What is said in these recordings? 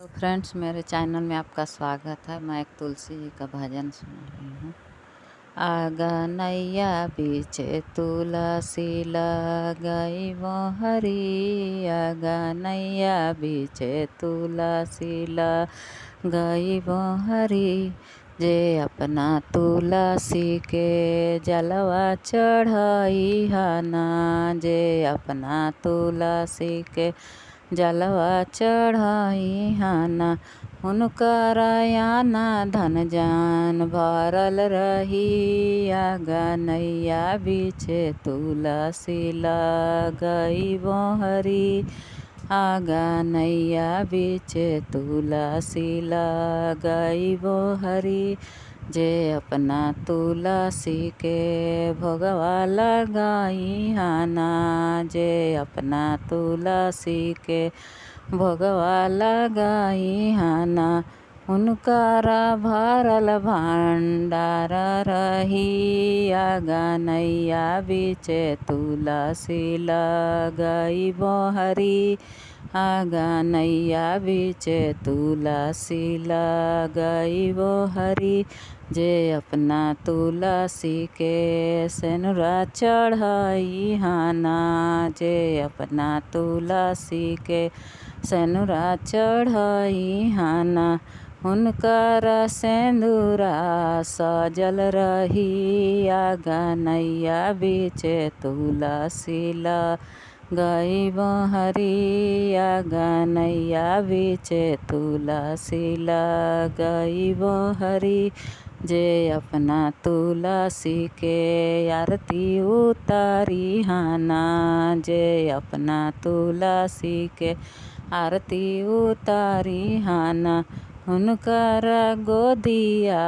तो फ्रेंड्स, मेरे चैनल में आपका स्वागत है। मैं एक तुलसी जी का भजन सुना रही हूँ। आगा नैया बीचे तुलसी लगाई मोहरी, आगा नैया बीचे तुलसी लगाई मोहरी। जे अपना तुलसी के जलवा चढ़ाई हना, जे अपना तुलसी के जलवा चढ़ाई हना, हुनकर आना धन जान भरल रही। आगा नैया बीचे तुलसी लगाई मोहरी, आगा नैया बीचे तुलसी लगाई मोहरी। जे अपना तुलसी के भोगवा लगाई हना, जे अपना तुलसी के भोगवा लगाई हना, हुनकरा भरल भंडार रही। आगा नैया बीचे तुलसी लगाई मोहरी, आगा नैया बीचे तुलसी लगाई मोहरी। जे अपना तुलसी के सेनुरा चढ़ाई हना, जे अपना तुलसी के सेनुरा चढ़ाई हना, हुनकर सेंदूरा सजल रही। आगा नैया बीचे तुलसी लगाई मोहरी, आगा नैया बीचे तुलसी लगाई मोहरी। जे अपना तुलसी के आरती उतारी हना, जे अपना तुलसी के आरती उतारी हना, हुनकर गोदिया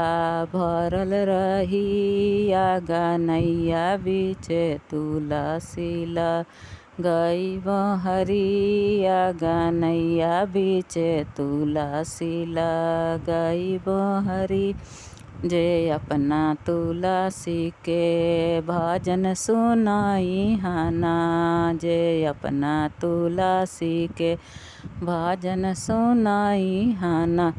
भरल रही। आगा नैया बीचे तुलसी लगाई मोहरी, आगा नैया बीचे तुलसी लगाई मोहरी। जे अपना तुलसी के भजन सुनाई हना, जे अपना तुलसी के भजन सुनाई हना,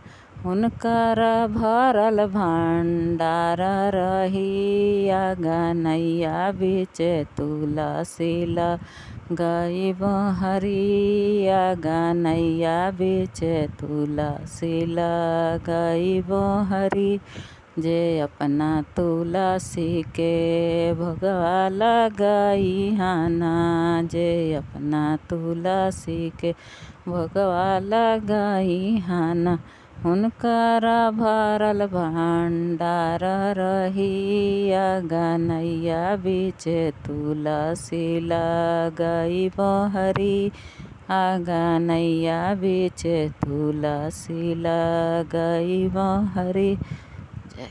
हुनकर भरल भंडार रही। आगा नैया बीचे तुलसी लगाई मोहरी, आगा नैया बीचे तुलसी लगाई मोहरी। जे अपना तुलसी के भोगवा लगाई हना, जे अपना तुलसी के भोगवा लगाई हना, हुनकर भरल भंडार रही। आगा नैया बीचे तुलसी लगाई मोहरी, आगा नैया बीचे तुलसी लगाई मोहरी। जय